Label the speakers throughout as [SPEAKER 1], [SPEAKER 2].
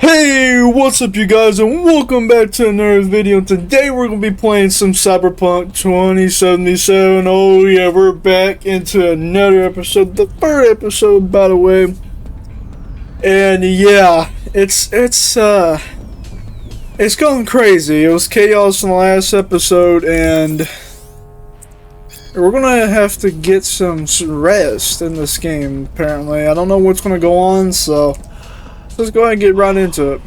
[SPEAKER 1] Hey, what's up you guys, and welcome back to another video. Today we're going to be playing some Cyberpunk 2077. Oh yeah, we're back into another episode, the third episode by the way. And yeah, it's going crazy. It was chaos in the last episode, and we're going to have to get some rest in this game apparently. I don't know what's going to go on, so let's go ahead and get right into it.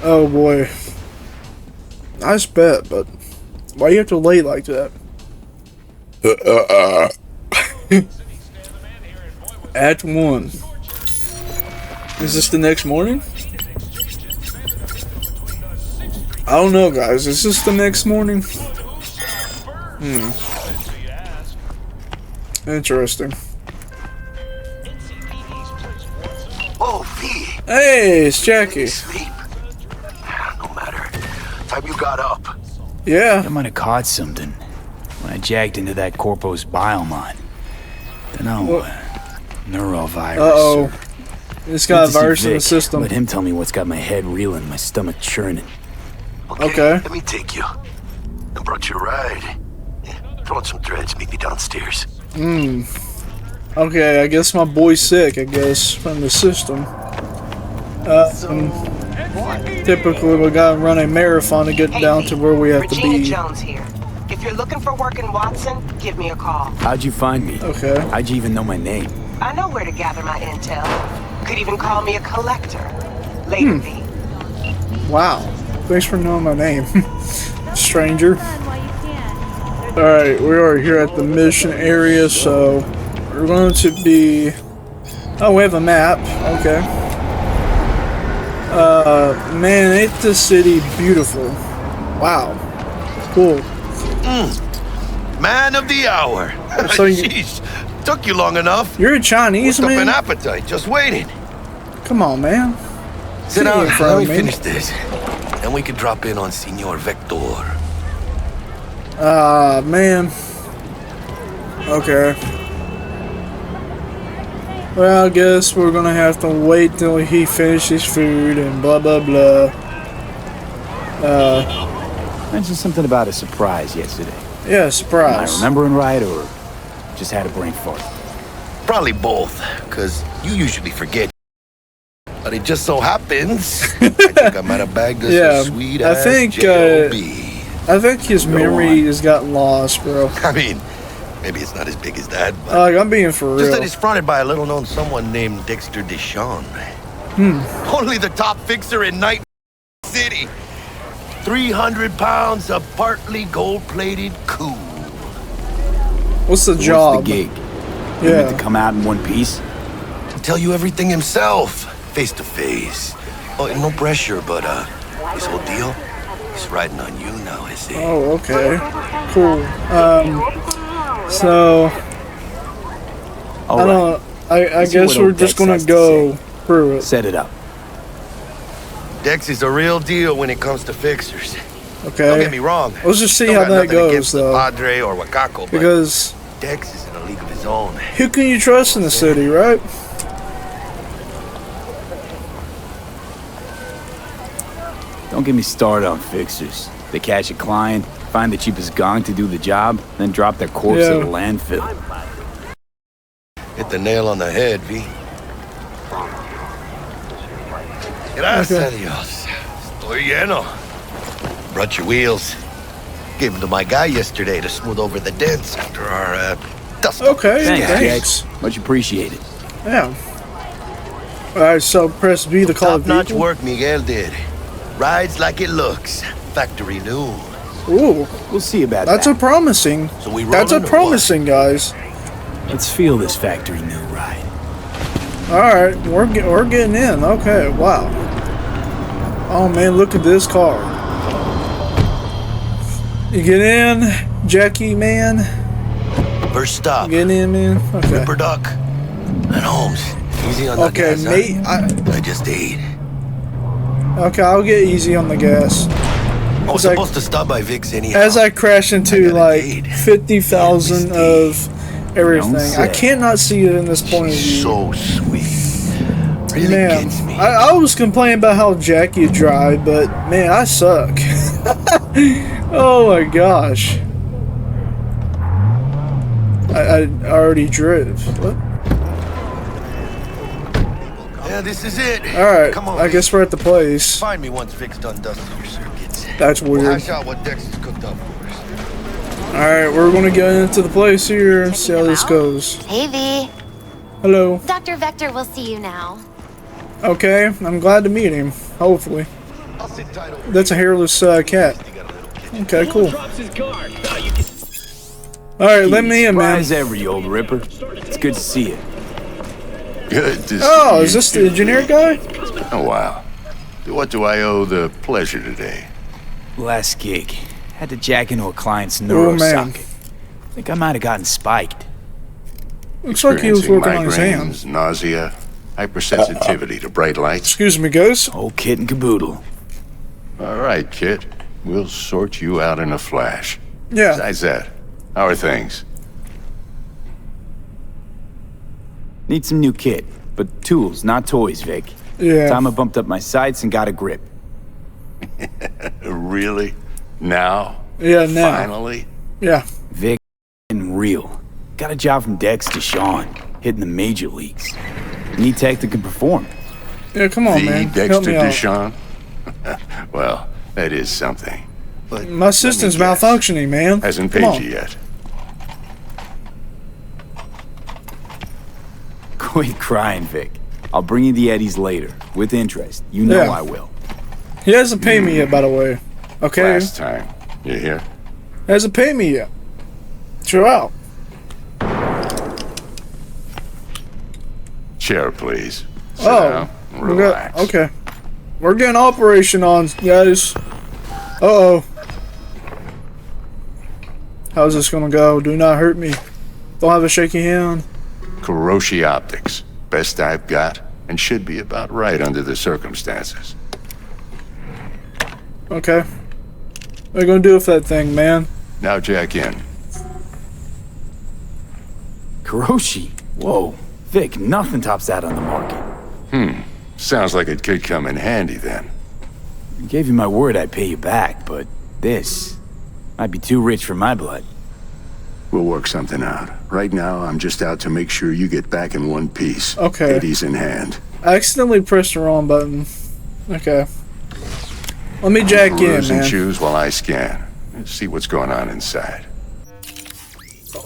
[SPEAKER 1] Oh boy. Nice bet, but why you have to lay like that? Act 1. Is this the next morning? I don't know, guys. Is this the next morning? Interesting.
[SPEAKER 2] Oh, V.
[SPEAKER 1] Hey, it's Jackie.
[SPEAKER 2] Sleep. No matter. Time you got up.
[SPEAKER 1] Yeah.
[SPEAKER 3] I might have caught something when I jacked into that Corpo's biomon. Dunno, neurovirus.
[SPEAKER 1] Uh-oh. It's got a virus in the system.
[SPEAKER 3] Let him tell me what's got my head reeling, my stomach churning.
[SPEAKER 1] Okay.
[SPEAKER 2] Let me take you. I brought you a ride. Throw on some threads, meet me downstairs.
[SPEAKER 1] Okay, I guess my boy's sick, I guess, from the system. Typically we gotta run a marathon to get down to where we have to
[SPEAKER 4] Regina
[SPEAKER 1] be.
[SPEAKER 4] Jones here. If you're looking for work in Watson, give me a call.
[SPEAKER 3] How'd you find me?
[SPEAKER 1] Okay.
[SPEAKER 3] How'd you even know my name?
[SPEAKER 4] I know where to gather my intel. Could even call me a collector. Later, V.
[SPEAKER 1] Wow. Thanks for knowing my name, stranger. Alright, we are here at the mission area, so we're going to be... Oh, we have a map. Okay. Man, ain't this city beautiful. Wow. Cool.
[SPEAKER 2] Man of the hour.
[SPEAKER 1] So you-
[SPEAKER 2] Jeez. Took you long enough.
[SPEAKER 1] You're a Chinese,
[SPEAKER 2] Worked up an
[SPEAKER 1] man?
[SPEAKER 2] appetite, just waiting.
[SPEAKER 1] Come on, man.
[SPEAKER 2] Sit down,
[SPEAKER 1] in front
[SPEAKER 2] let
[SPEAKER 1] of
[SPEAKER 2] me
[SPEAKER 1] me.
[SPEAKER 2] finish this. Then we can drop in on Senor Vector.
[SPEAKER 1] Man. Okay. Well, I guess we're gonna have to wait till he finishes food and blah blah blah.
[SPEAKER 3] Mentioned something about a surprise yesterday.
[SPEAKER 1] Yeah,
[SPEAKER 3] Am I
[SPEAKER 1] surprise.
[SPEAKER 3] remembering right, or just had a brain fart?
[SPEAKER 2] Probably both, because you usually forget. But it just so happens, I think I might have bagged us
[SPEAKER 1] Yeah,
[SPEAKER 2] a sweet
[SPEAKER 1] I
[SPEAKER 2] ass
[SPEAKER 1] think,
[SPEAKER 2] J.O.B.
[SPEAKER 1] I think his memory has gotten lost, bro.
[SPEAKER 2] I mean, maybe it's not as big as that, but
[SPEAKER 1] I'm being for
[SPEAKER 2] just that
[SPEAKER 1] real.
[SPEAKER 2] he's fronted by a little-known someone named Dexter Deshawn. Only the top fixer in Night City. 300 pounds of partly gold-plated cool.
[SPEAKER 1] What's the
[SPEAKER 3] What's
[SPEAKER 1] job?
[SPEAKER 3] the gig? You meant to
[SPEAKER 1] Yeah.
[SPEAKER 3] come out in one piece?
[SPEAKER 2] Tell you everything himself, face to face. Oh, no pressure, but his whole deal is riding on you now, is it?
[SPEAKER 1] Oh, okay. Cool. So
[SPEAKER 3] All
[SPEAKER 1] I
[SPEAKER 3] right,
[SPEAKER 1] don't. I
[SPEAKER 3] Let's see
[SPEAKER 1] guess
[SPEAKER 3] what
[SPEAKER 1] we're
[SPEAKER 3] old
[SPEAKER 1] just
[SPEAKER 3] Dex
[SPEAKER 1] gonna
[SPEAKER 3] has to
[SPEAKER 1] go
[SPEAKER 3] say.
[SPEAKER 1] through it.
[SPEAKER 3] set it up.
[SPEAKER 2] Dex is a real deal when it comes to fixers. Don't get
[SPEAKER 1] Okay.
[SPEAKER 2] me wrong.
[SPEAKER 1] Let's just see
[SPEAKER 2] Don't
[SPEAKER 1] how
[SPEAKER 2] got
[SPEAKER 1] that
[SPEAKER 2] nothing
[SPEAKER 1] goes,
[SPEAKER 2] against the
[SPEAKER 1] though.
[SPEAKER 2] Padre or Wakako, but
[SPEAKER 1] Because
[SPEAKER 2] Dex is in a league of his own.
[SPEAKER 1] who can you trust in the city, right?
[SPEAKER 3] Don't get me started on fixers. They catch a client, find the cheapest gong to do the job, then drop their corpse
[SPEAKER 1] Yeah.
[SPEAKER 3] at a landfill.
[SPEAKER 2] Hit the nail on the head, V. Gracias a Dios. Estoy lleno. Brought your wheels. Gave them to my guy yesterday to smooth over the dents after our dust.
[SPEAKER 1] Okay,
[SPEAKER 3] Thanks,
[SPEAKER 1] thanks.
[SPEAKER 3] Jax. Much appreciated.
[SPEAKER 1] Yeah. Alright, so press B to call a
[SPEAKER 2] Top-notch
[SPEAKER 1] vehicle.
[SPEAKER 2] work Miguel did. Rides like it looks. Factory new.
[SPEAKER 1] Ooh,
[SPEAKER 3] We'll see about
[SPEAKER 1] that's
[SPEAKER 3] that.
[SPEAKER 1] a promising.
[SPEAKER 2] So we
[SPEAKER 1] That's a
[SPEAKER 2] rolling or
[SPEAKER 1] promising, guys.
[SPEAKER 3] Let's feel this factory new ride.
[SPEAKER 1] Alright, we're getting in. Okay, wow. Oh man, look at this car. You get in, Jackie, man.
[SPEAKER 2] First stop.
[SPEAKER 1] Get in, man. Okay.
[SPEAKER 2] Ripper Duck. And Holmes. Easy on the
[SPEAKER 1] Okay,
[SPEAKER 2] gas, huh?
[SPEAKER 1] mate.
[SPEAKER 2] I just ate.
[SPEAKER 1] Okay, I'll get easy on the gas.
[SPEAKER 2] I was
[SPEAKER 1] As I-
[SPEAKER 2] supposed to stop by Vic's anyhow.
[SPEAKER 1] As I crash into
[SPEAKER 2] I got a
[SPEAKER 1] like
[SPEAKER 2] date.
[SPEAKER 1] 50,000 of everything.
[SPEAKER 3] Don't
[SPEAKER 1] I
[SPEAKER 3] say.
[SPEAKER 1] cannot see it in this point of view.
[SPEAKER 2] So sweet. really
[SPEAKER 1] Man,
[SPEAKER 2] gets me.
[SPEAKER 1] I was complaining about how Jackie drive, but man, I suck. Oh my gosh. I already drove. What?
[SPEAKER 2] Yeah, this is it.
[SPEAKER 1] Alright,
[SPEAKER 2] Come on,
[SPEAKER 1] I guess we're at the place.
[SPEAKER 2] find me once Vic's done dusting your circuits.
[SPEAKER 1] That's
[SPEAKER 2] We'll
[SPEAKER 1] weird.
[SPEAKER 2] hash out what Dex has cooked up for us.
[SPEAKER 1] Alright, we're gonna get into the place here and see how this goes.
[SPEAKER 5] Hey, V.
[SPEAKER 1] Hello.
[SPEAKER 5] Dr. Vector will see you now.
[SPEAKER 1] Okay, I'm glad to meet him. Hopefully.
[SPEAKER 2] I'll sit tight over
[SPEAKER 1] That's a hairless cat.
[SPEAKER 2] You got a little kitchen.
[SPEAKER 1] Okay, cool. Alright, let me in, man.
[SPEAKER 3] Surprise ever, you old ripper. It's good to see you.
[SPEAKER 6] Good to see
[SPEAKER 1] Oh,
[SPEAKER 6] you
[SPEAKER 1] is this
[SPEAKER 6] too.
[SPEAKER 1] the engineer guy?
[SPEAKER 6] Oh, wow. To what do I owe the pleasure today?
[SPEAKER 3] Last gig. Had to jack into a client's
[SPEAKER 1] Oh,
[SPEAKER 3] neuro
[SPEAKER 1] man.
[SPEAKER 3] socket. Think I might have gotten spiked.
[SPEAKER 1] Looks like he was
[SPEAKER 6] Experiencing
[SPEAKER 1] working on his
[SPEAKER 6] migraines,
[SPEAKER 1] hands.
[SPEAKER 6] nausea, hypersensitivity to bright lights.
[SPEAKER 1] Excuse me, guys.
[SPEAKER 3] Whole kit and caboodle.
[SPEAKER 6] All right, kid. We'll sort you out in a flash.
[SPEAKER 1] Yeah.
[SPEAKER 6] Besides that, how are things?
[SPEAKER 3] Need some new kit, but tools, not toys, Vic.
[SPEAKER 1] Yeah.
[SPEAKER 3] Time I bumped up my sights and got a grip.
[SPEAKER 6] Really? Now?
[SPEAKER 1] Yeah, now.
[SPEAKER 6] Finally?
[SPEAKER 1] Yeah.
[SPEAKER 3] Vic and real. Got a job from Dex to Sean, hitting the major leagues. Need tech that can perform.
[SPEAKER 1] Yeah, come on,
[SPEAKER 6] The
[SPEAKER 1] man. Help
[SPEAKER 6] Dexter
[SPEAKER 1] me out.
[SPEAKER 6] Deshawn? Well, that is something. But
[SPEAKER 1] My system's
[SPEAKER 6] let me guess.
[SPEAKER 1] malfunctioning, man.
[SPEAKER 6] Hasn't
[SPEAKER 1] Come
[SPEAKER 6] paid
[SPEAKER 1] on.
[SPEAKER 6] you yet.
[SPEAKER 3] Quit crying, Vic. I'll bring you the Eddies later, with interest. You know
[SPEAKER 1] Yeah.
[SPEAKER 3] I will.
[SPEAKER 1] He hasn't paid me yet, by the way. Okay?
[SPEAKER 6] Last time. You hear?
[SPEAKER 1] Hasn't paid me yet. Chill out.
[SPEAKER 6] Chair, please. Sit
[SPEAKER 1] Oh,
[SPEAKER 6] down and
[SPEAKER 1] we
[SPEAKER 6] relax.
[SPEAKER 1] got, okay. We're getting operation on, guys. Uh-oh. How's this gonna go? Do not hurt me. Don't have a shaky hand.
[SPEAKER 6] Kuroshi Optics. Best I've got, and should be about right under the circumstances.
[SPEAKER 1] Okay. What are you gonna do with that thing, man?
[SPEAKER 6] Now jack in.
[SPEAKER 3] Kuroshi? Whoa. Vic, nothing tops that on the market.
[SPEAKER 6] Sounds like it could come in handy then.
[SPEAKER 3] I gave you my word I'd pay you back, but this might be too rich for my blood.
[SPEAKER 6] We'll work something out. Right now, I'm just out to make sure you get back in one piece.
[SPEAKER 1] Okay.
[SPEAKER 6] Eddie's in hand.
[SPEAKER 1] I accidentally pressed the wrong button. Okay. Let me jack in,
[SPEAKER 6] Peruse and
[SPEAKER 1] man.
[SPEAKER 6] choose while I scan. Let's see what's going on inside.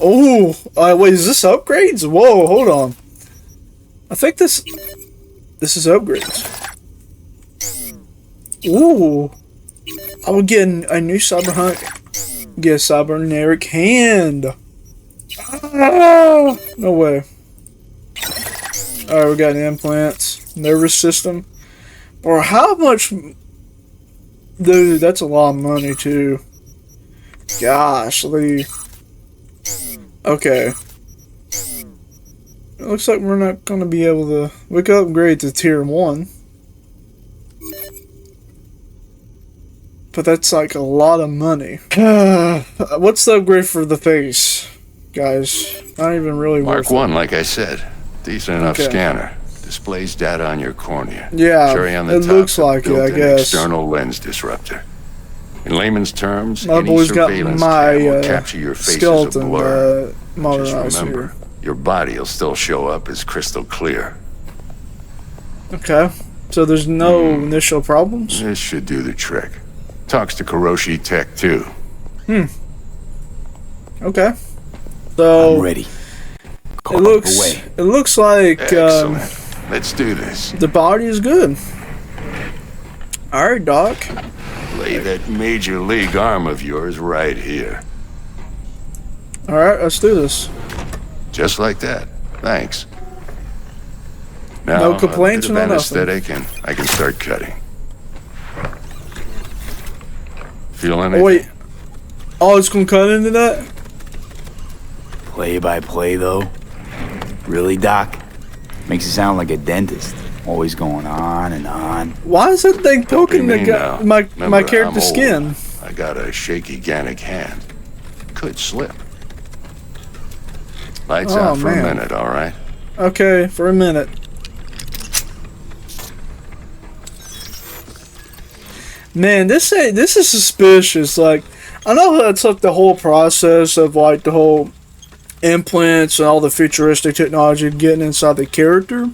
[SPEAKER 1] Oh, wait, is this upgrades? Whoa, hold on. I think this is upgrades. Ooh. I would get a new Cyberpunk. Get a cybernetic hand. Ah, no way. Alright, we got implants. Nervous system. Or how much... Dude, that's a lot of money, too. Gosh, Lee. Okay. It looks like we're not going to be able to... We could upgrade to tier 1. But that's like a lot of money. What's the upgrade for the face, guys? Not even really
[SPEAKER 6] Mark
[SPEAKER 1] worth it.
[SPEAKER 6] 1, like I said. Decent enough
[SPEAKER 1] Okay.
[SPEAKER 6] scanner. Displays data on your cornea.
[SPEAKER 1] Yeah,
[SPEAKER 6] Cherry on the
[SPEAKER 1] it
[SPEAKER 6] top,
[SPEAKER 1] looks like it, I
[SPEAKER 6] built-in
[SPEAKER 1] guess.
[SPEAKER 6] external lens disruptor. In layman's terms,
[SPEAKER 1] My
[SPEAKER 6] any
[SPEAKER 1] boy's got
[SPEAKER 6] surveillance
[SPEAKER 1] my
[SPEAKER 6] cam will capture your face as a
[SPEAKER 1] skeleton
[SPEAKER 6] blur. Just
[SPEAKER 1] modernized
[SPEAKER 6] remember,
[SPEAKER 1] here.
[SPEAKER 6] your body will still show up as crystal clear.
[SPEAKER 1] Okay, so there's no initial problems?
[SPEAKER 6] This should do the trick. Talks to Kuroshi Tech, too.
[SPEAKER 1] Okay. So,
[SPEAKER 3] I'm ready.
[SPEAKER 1] it looks like
[SPEAKER 6] Excellent. Let's do this.
[SPEAKER 1] the body is good. Alright, Doc.
[SPEAKER 6] Lay that major league arm of yours right here.
[SPEAKER 1] Alright, let's do this.
[SPEAKER 6] Just like that. Thanks. Now,
[SPEAKER 1] No complaints,
[SPEAKER 6] a bit of
[SPEAKER 1] no nothing.
[SPEAKER 6] anesthetic, and I can start cutting. Feel anything?
[SPEAKER 1] Oh, wait. Oh, it's gonna cut into that?
[SPEAKER 3] Play by play, though. Really, Doc? Makes it sound like a dentist. Always going on and on.
[SPEAKER 1] Why is that thing poking
[SPEAKER 6] Don't be mean now.
[SPEAKER 1] my
[SPEAKER 6] Remember,
[SPEAKER 1] character's
[SPEAKER 6] I'm
[SPEAKER 1] skin?
[SPEAKER 6] old. I got a shaky Gannic hand. Could slip. Lights
[SPEAKER 1] Oh,
[SPEAKER 6] out for
[SPEAKER 1] man.
[SPEAKER 6] a minute, all right?
[SPEAKER 1] Okay, for a minute. Man, this is suspicious. Like, I know that's like the whole process of like the whole implants and all the futuristic technology getting inside the character.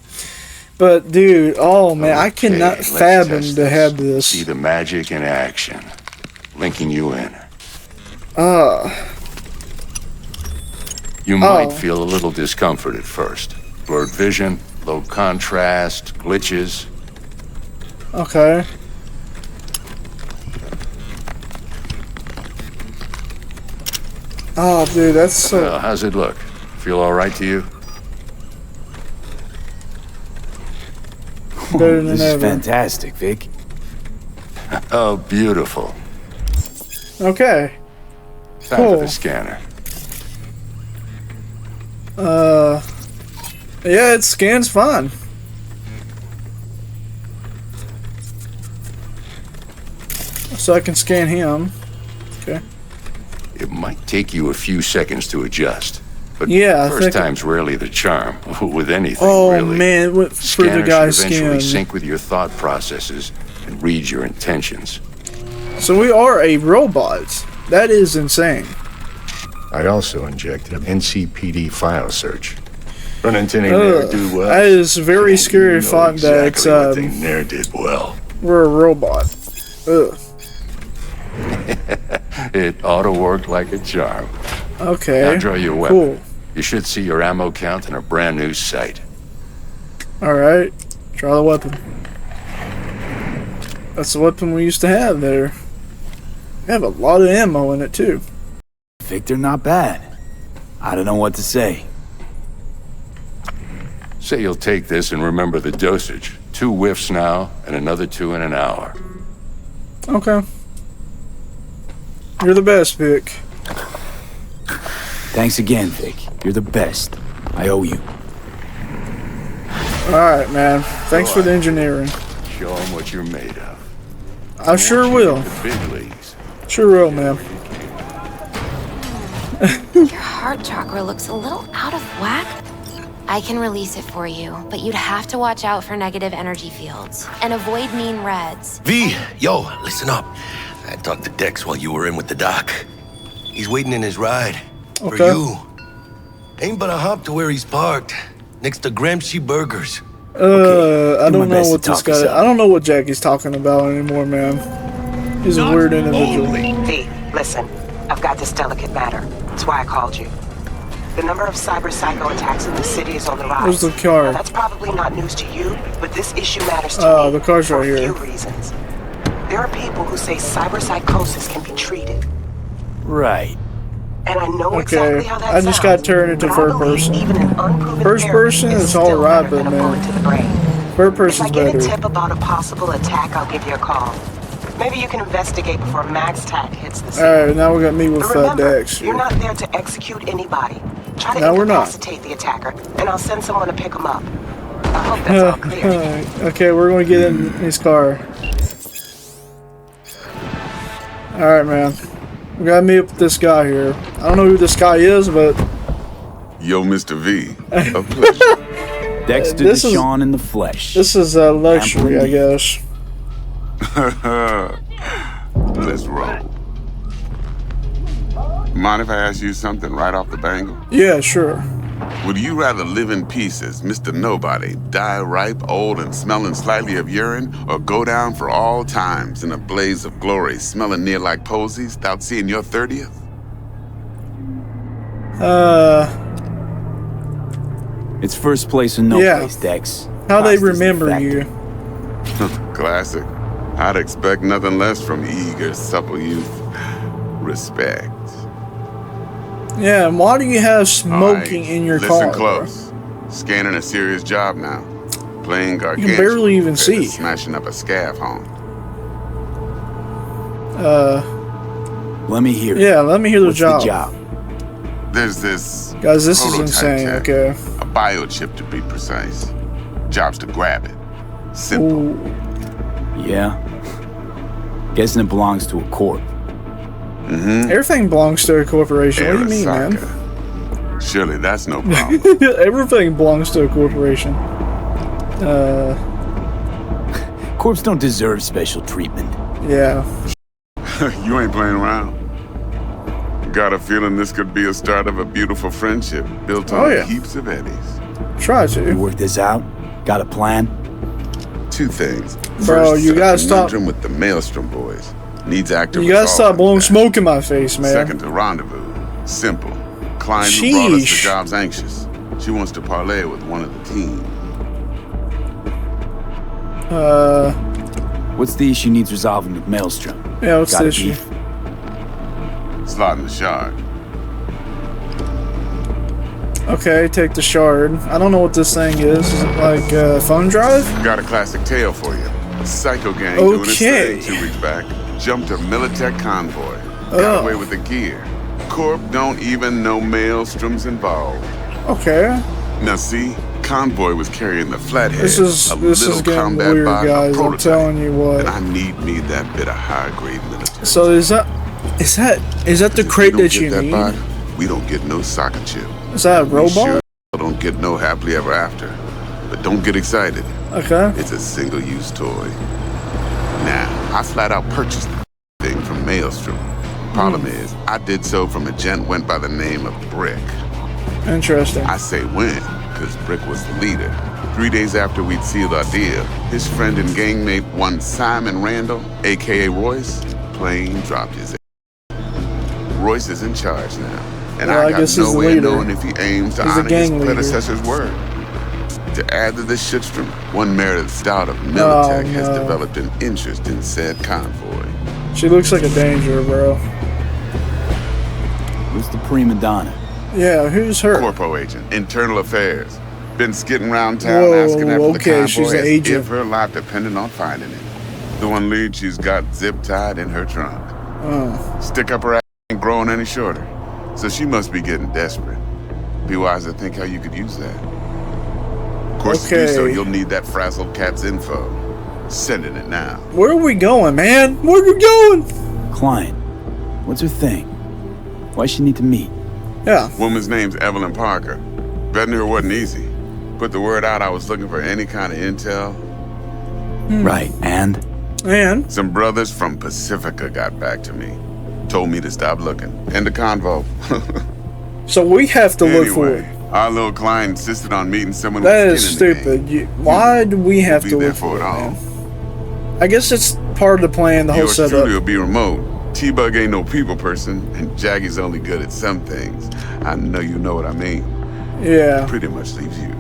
[SPEAKER 1] But dude, oh man, I cannot
[SPEAKER 6] let's
[SPEAKER 1] fathom
[SPEAKER 6] test
[SPEAKER 1] to have this.
[SPEAKER 6] See the magic in action. Linking you in. You might feel a little discomfort at first. Blurred vision, low contrast, glitches.
[SPEAKER 1] Okay. Oh, dude, that's so.
[SPEAKER 6] Well, how's it look? Feel all right to you?
[SPEAKER 1] Better than
[SPEAKER 3] This is
[SPEAKER 1] ever.
[SPEAKER 3] fantastic, Vic.
[SPEAKER 6] Oh, beautiful.
[SPEAKER 1] Okay.
[SPEAKER 6] Time for
[SPEAKER 1] Cool.
[SPEAKER 6] the scanner.
[SPEAKER 1] Yeah, it scans fine. So I can scan him. Okay.
[SPEAKER 6] It might take you a few seconds to adjust. But
[SPEAKER 1] Yeah, I
[SPEAKER 6] first
[SPEAKER 1] think
[SPEAKER 6] time's rarely the charm with anything,
[SPEAKER 1] Oh
[SPEAKER 6] really.
[SPEAKER 1] man, it went through the
[SPEAKER 6] Scanner
[SPEAKER 1] guy's
[SPEAKER 6] should eventually
[SPEAKER 1] skin.
[SPEAKER 6] sync with your thought processes and read your intentions.
[SPEAKER 1] So we are a robot. That is insane.
[SPEAKER 6] I also injected an NCPD file search. Run into any ne'er-do-wells?
[SPEAKER 1] That is very
[SPEAKER 6] And
[SPEAKER 1] scary.
[SPEAKER 6] you know
[SPEAKER 1] Find
[SPEAKER 6] exactly what they
[SPEAKER 1] that
[SPEAKER 6] ne'er did well.
[SPEAKER 1] we're a robot. Ugh.
[SPEAKER 6] It ought to work like a charm.
[SPEAKER 1] Okay.
[SPEAKER 6] Now draw your weapon.
[SPEAKER 1] Cool.
[SPEAKER 6] You should see your ammo count in a brand new sight.
[SPEAKER 1] All right. Try the weapon. That's the weapon we used to have there. We have a lot of ammo in it too.
[SPEAKER 3] Victor, not bad. I don't know what to say.
[SPEAKER 6] Say you'll take this and remember the dosage. 2 whiffs now, and another 2 in an hour.
[SPEAKER 1] Okay. You're the best, Vic.
[SPEAKER 3] Thanks again, Vic. You're the best. I owe you.
[SPEAKER 1] All right, man. Thanks for the engineering.
[SPEAKER 6] Show them what you're made of.
[SPEAKER 1] I sure will.
[SPEAKER 6] The big leagues.
[SPEAKER 1] Sure will, man.
[SPEAKER 5] Your heart chakra looks a little out of whack. I can release it for you, but you'd have to watch out for negative energy fields and avoid mean reds.
[SPEAKER 2] V, yo, listen up. I talked to Dex while you were in with the doc. He's waiting in his ride. For
[SPEAKER 1] Okay.
[SPEAKER 2] you. Ain't but a hop to where he's parked. Next to Gramsci Burgers.
[SPEAKER 1] I
[SPEAKER 3] Do
[SPEAKER 1] don't
[SPEAKER 3] my
[SPEAKER 1] know
[SPEAKER 3] best
[SPEAKER 1] what
[SPEAKER 3] to
[SPEAKER 1] this
[SPEAKER 3] talk us
[SPEAKER 1] guy.
[SPEAKER 3] up.
[SPEAKER 1] I don't know what Jackie's talking about anymore, man. He's a weird individual.
[SPEAKER 4] V, listen. I've got this delicate matter. That's why I called you. The number of cyber psycho attacks in the city is on the rise.
[SPEAKER 1] Where's the car?
[SPEAKER 4] Now, that's probably not news to you, but this issue matters to me
[SPEAKER 1] The car's
[SPEAKER 4] for
[SPEAKER 1] right
[SPEAKER 4] a
[SPEAKER 1] here.
[SPEAKER 4] few reasons. There are people who say cyber psychosis can be treated.
[SPEAKER 3] Right.
[SPEAKER 4] And I know
[SPEAKER 1] Okay,
[SPEAKER 4] exactly how that
[SPEAKER 1] I just
[SPEAKER 4] sounds,
[SPEAKER 1] got turned into
[SPEAKER 4] but I
[SPEAKER 1] third
[SPEAKER 4] believe
[SPEAKER 1] person.
[SPEAKER 4] Even an unproven
[SPEAKER 1] First
[SPEAKER 4] therapy
[SPEAKER 1] person
[SPEAKER 4] is
[SPEAKER 1] is
[SPEAKER 4] still
[SPEAKER 1] alright,
[SPEAKER 4] better
[SPEAKER 1] but
[SPEAKER 4] than a
[SPEAKER 1] man,
[SPEAKER 4] bullet to the brain.
[SPEAKER 1] third
[SPEAKER 4] If I
[SPEAKER 1] person's
[SPEAKER 4] get a
[SPEAKER 1] better.
[SPEAKER 4] tip about a possible attack, I'll give you a call. Maybe you can investigate before Max Tack hits the scene.
[SPEAKER 1] Alright, now we got me with
[SPEAKER 4] But remember,
[SPEAKER 1] Dex.
[SPEAKER 4] you're not there to execute anybody. Try to
[SPEAKER 1] No, we're not.
[SPEAKER 4] incapacitate the attacker, and I'll send someone to pick him up. I hope that's all clear.
[SPEAKER 1] Okay, we're gonna get in his car. Alright, man. We gotta meet up with this guy here. I don't know who this guy is, but
[SPEAKER 7] Yo, Mr. V. A pleasure.
[SPEAKER 3] Dexter
[SPEAKER 1] This is-
[SPEAKER 3] Deshawn in the flesh.
[SPEAKER 1] this is a luxury, I guess.
[SPEAKER 7] Let's roll. Mind if I ask you something right off the bangle?
[SPEAKER 1] Yeah, sure.
[SPEAKER 7] Would you rather live in peace as Mr. Nobody, die ripe, old, and smelling slightly of urine, or go down for all times in a blaze of glory, smelling near like posies, without seeing your 30th?
[SPEAKER 3] It's first place and no
[SPEAKER 1] Yeah.
[SPEAKER 3] place, Dex.
[SPEAKER 1] How they
[SPEAKER 3] Cost is the
[SPEAKER 1] remember
[SPEAKER 3] factor.
[SPEAKER 1] you.
[SPEAKER 7] Classic. I'd expect nothing less from eager, supple youth. Respect.
[SPEAKER 1] Yeah, and why do you have smoking
[SPEAKER 7] Alright,
[SPEAKER 1] in your
[SPEAKER 7] listen
[SPEAKER 1] car?
[SPEAKER 7] close. Scanning a serious job now. Playing gargantuan.
[SPEAKER 1] barely even
[SPEAKER 7] compared to
[SPEAKER 1] see.
[SPEAKER 7] Smashing up a scav home.
[SPEAKER 3] Let me hear it.
[SPEAKER 1] Yeah, let me hear the
[SPEAKER 3] What's
[SPEAKER 1] job.
[SPEAKER 3] the job?
[SPEAKER 7] There's this.
[SPEAKER 1] Guys, this is
[SPEAKER 7] prototype
[SPEAKER 1] insane,
[SPEAKER 7] tech,
[SPEAKER 1] okay.
[SPEAKER 7] A biochip to be precise. Job's to grab it. Simple.
[SPEAKER 1] Ooh.
[SPEAKER 3] Yeah. Guessing it belongs to a corp.
[SPEAKER 1] Everything belongs to a corporation. What do you mean, man?
[SPEAKER 7] Arasaka. Surely that's no problem.
[SPEAKER 1] Everything belongs to a corporation.
[SPEAKER 3] Corps don't deserve special treatment.
[SPEAKER 1] Yeah.
[SPEAKER 7] You ain't playing around. Got a feeling this could be a start of a beautiful friendship built on heaps of eddies.
[SPEAKER 1] Try
[SPEAKER 3] You
[SPEAKER 1] to.
[SPEAKER 3] work this out? Got a plan?
[SPEAKER 7] Two things.
[SPEAKER 1] Bro,
[SPEAKER 7] First,
[SPEAKER 1] you gotta stop.
[SPEAKER 7] conundrum with the Maelstrom boys. Needs active
[SPEAKER 1] You gotta stop
[SPEAKER 7] resolving
[SPEAKER 1] blowing
[SPEAKER 7] that.
[SPEAKER 1] smoke in my face, man.
[SPEAKER 7] Second, to rendezvous. Simple. Client who brought us the
[SPEAKER 1] Sheesh.
[SPEAKER 7] job's anxious. She wants to parlay with one of the team.
[SPEAKER 3] What's the issue needs resolving with Maelstrom?
[SPEAKER 1] Yeah, what's
[SPEAKER 3] Got
[SPEAKER 1] the
[SPEAKER 3] a
[SPEAKER 1] issue?
[SPEAKER 3] beef?
[SPEAKER 7] Slotting the shard.
[SPEAKER 1] Okay, take the shard. I don't know what this thing is. Is it like a phone drive?
[SPEAKER 7] Got a classic tale for you. Psycho gang doing its
[SPEAKER 1] Okay.
[SPEAKER 7] thing 2 weeks back. Jumped a Militech convoy.
[SPEAKER 1] Oh.
[SPEAKER 7] Got away with the gear. Corp don't even know Maelstrom's involved.
[SPEAKER 1] Okay.
[SPEAKER 7] Now see, convoy was carrying the flathead.
[SPEAKER 1] This is
[SPEAKER 7] a
[SPEAKER 1] this is
[SPEAKER 7] little
[SPEAKER 1] getting
[SPEAKER 7] combat
[SPEAKER 1] weird,
[SPEAKER 7] bot, a
[SPEAKER 1] guys. I'm
[SPEAKER 7] prototype.
[SPEAKER 1] telling you
[SPEAKER 7] And
[SPEAKER 1] what.
[SPEAKER 7] I need me that bit of high-grade military.
[SPEAKER 1] So is that the crate that you
[SPEAKER 7] that
[SPEAKER 1] need?
[SPEAKER 7] bot, we don't get no soccer chip.
[SPEAKER 1] Is that a
[SPEAKER 7] We
[SPEAKER 1] robot?
[SPEAKER 7] sure don't get no happily ever after. But don't get excited.
[SPEAKER 1] Okay.
[SPEAKER 7] It's a single-use toy. Now, I flat out purchased the thing from Maelstrom. Problem is, I did so from a gent went by the name of Brick.
[SPEAKER 1] Interesting.
[SPEAKER 7] I say when, because Brick was the leader. 3 days after we'd sealed our deal, his friend and gangmate, one Simon Randall, a.k.a. Royce, plain dropped his ass. Royce is in charge now, and
[SPEAKER 1] Well, I
[SPEAKER 7] I got
[SPEAKER 1] guess he's
[SPEAKER 7] no
[SPEAKER 1] the
[SPEAKER 7] way of
[SPEAKER 1] leader.
[SPEAKER 7] knowing if he aims to
[SPEAKER 1] He's the
[SPEAKER 7] honor his
[SPEAKER 1] gang leader.
[SPEAKER 7] predecessor's word. To add to this shitstrom, one Meredith Stout of Militech has
[SPEAKER 1] no.
[SPEAKER 7] developed an interest in said convoy.
[SPEAKER 1] She looks like a danger, bro.
[SPEAKER 3] Who's the prima donna?
[SPEAKER 1] Yeah, who's her?
[SPEAKER 7] Corpo agent, internal affairs. Been skidding around town
[SPEAKER 1] Whoa,
[SPEAKER 7] asking after the
[SPEAKER 1] okay,
[SPEAKER 7] convoy
[SPEAKER 1] she's an
[SPEAKER 7] as
[SPEAKER 1] agent.
[SPEAKER 7] if her life depended on finding it. The one lead she's got zip-tied in her trunk. Stick up her ass ain't growing any shorter. So she must be getting desperate. Be wise to think how you could use that. Of course, to do so,
[SPEAKER 1] Okay.
[SPEAKER 7] you'll need that frazzled cat's info. Sending it now.
[SPEAKER 1] Where are we going, man? Where are we going?
[SPEAKER 3] Client. What's her thing? Why she need to meet?
[SPEAKER 1] Yeah.
[SPEAKER 7] Woman's name's Evelyn Parker. Betting her wasn't easy. Put the word out I was looking for any kind of intel.
[SPEAKER 3] Right, and?
[SPEAKER 1] And
[SPEAKER 7] Some brothers from Pacifica got back to me. Told me to stop looking. End the convo.
[SPEAKER 1] so we have to look for
[SPEAKER 7] Anyway,
[SPEAKER 1] it.
[SPEAKER 7] our little client insisted on meeting someone
[SPEAKER 1] That
[SPEAKER 7] with
[SPEAKER 1] is
[SPEAKER 7] skin in the
[SPEAKER 1] stupid.
[SPEAKER 7] game.
[SPEAKER 1] Why do we have
[SPEAKER 7] Be
[SPEAKER 1] to
[SPEAKER 7] there
[SPEAKER 1] look
[SPEAKER 7] for
[SPEAKER 1] for
[SPEAKER 7] it
[SPEAKER 1] it,
[SPEAKER 7] all.
[SPEAKER 1] man? I guess it's part of the plan, the whole
[SPEAKER 7] Yours
[SPEAKER 1] setup.
[SPEAKER 7] truly will be remote. T-Bug ain't no people person, and Jaggy's only good at some things. I know you know what I mean.
[SPEAKER 1] Yeah.
[SPEAKER 7] Pretty much leaves you.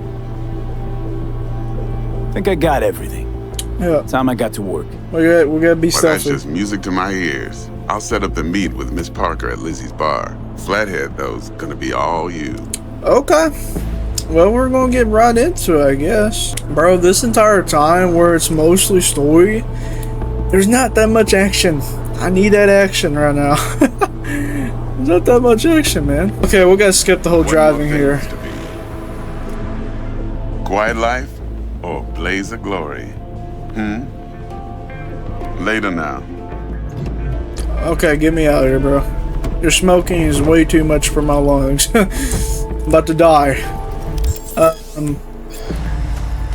[SPEAKER 3] Think I got everything.
[SPEAKER 1] Yeah.
[SPEAKER 3] Time I got to work.
[SPEAKER 1] We gotta be
[SPEAKER 7] But that's
[SPEAKER 1] stealthy.
[SPEAKER 7] just music to my ears. I'll set up the meet with Miss Parker at Lizzie's bar. Flathead, though's gonna be all you.
[SPEAKER 1] Okay. Well, we're gonna get right into it, I guess. Bro, this entire time where it's mostly story, there's not that much action. I need that action right now. There's not that much action, man. Okay, we gotta skip the whole
[SPEAKER 7] What
[SPEAKER 1] driving
[SPEAKER 7] more
[SPEAKER 1] here.
[SPEAKER 7] things to be? Quiet life or blaze of glory? Later now.
[SPEAKER 1] Okay, get me out of here, bro. Your smoking is way too much for my lungs. I'm about to die.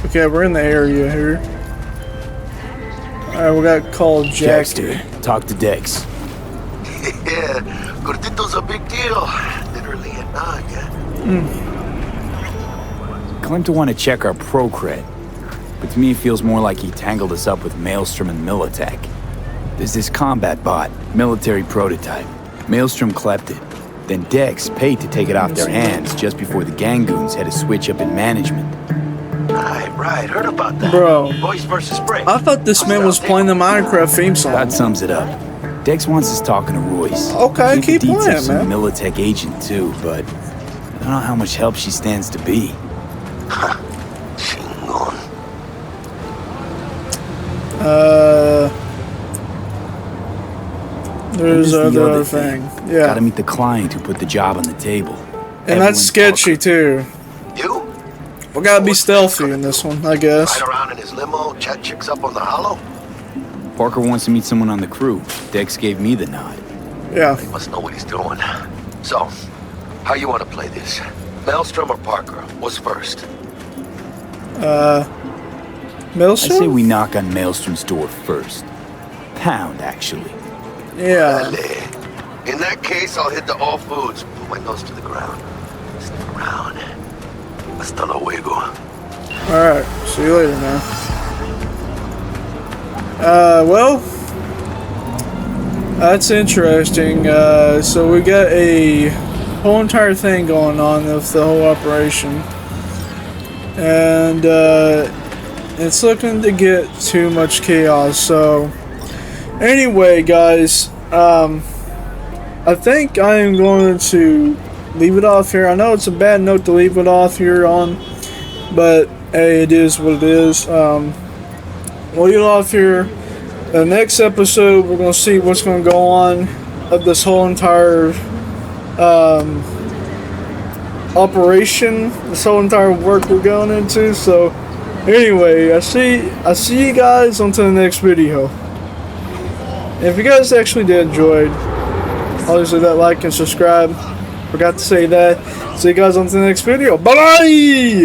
[SPEAKER 1] Okay, we're in the area here. Alright, we got called Jackie.
[SPEAKER 3] Jackster, talk to Dex.
[SPEAKER 2] Yeah, Gordito's a big deal. Literally a nog.
[SPEAKER 3] Claimed to want to check our pro cred, but to me it feels more like he tangled us up with Maelstrom and Militech. There's this combat bot, military prototype. Maelstrom clept it. Then Dex paid to take it off their hands just before the Gangoons had a switch up in management.
[SPEAKER 2] Right, heard about that.
[SPEAKER 1] Bro.
[SPEAKER 2] Boys versus Brick.
[SPEAKER 1] I thought this man was playing the Minecraft theme song.
[SPEAKER 3] That sums it up. Dex wants us talking to Royce.
[SPEAKER 1] Okay,
[SPEAKER 3] Get
[SPEAKER 1] keep
[SPEAKER 3] the deets
[SPEAKER 1] playing,
[SPEAKER 3] of some
[SPEAKER 1] man.
[SPEAKER 3] Militech agent too, but I don't know how much help she stands to be.
[SPEAKER 2] Chingon.
[SPEAKER 1] There's
[SPEAKER 3] This is the
[SPEAKER 1] other thing. Yeah.
[SPEAKER 3] Gotta meet the client who put the job on the table.
[SPEAKER 1] And that's sketchy too.
[SPEAKER 2] You?
[SPEAKER 1] We gotta be stealthy in this one, I guess.
[SPEAKER 2] Ride around in his limo, chat chicks up on the hollow?
[SPEAKER 3] Parker wants to meet someone on the crew. Dex gave me the nod.
[SPEAKER 1] Yeah.
[SPEAKER 2] He must know what he's doing. So, how you want to play this? Maelstrom or Parker? What's first?
[SPEAKER 3] I
[SPEAKER 1] Maelstrom?
[SPEAKER 3] say we knock on Maelstrom's door first. pound, actually.
[SPEAKER 1] Yeah.
[SPEAKER 2] In that case, I'll hit the All Foods. Put my nose to the ground. Stick around. Hasta luego.
[SPEAKER 1] Alright, see you later, man. Well, that's interesting. So we got a whole entire thing going on with the whole operation. And, it's looking to get too much chaos. So, anyway, guys, I think I am going to leave it off here. I know it's a bad note to leave it off here on, but hey, it is what it is. We'll leave it off here. The next episode, we're going to see what's going to go on of this whole entire operation, this whole entire work we're going into. So, anyway, I see you guys until the next video. If you guys actually did enjoy, obviously that like and subscribe. Forgot to say that. See you guys on the next video. Bye bye.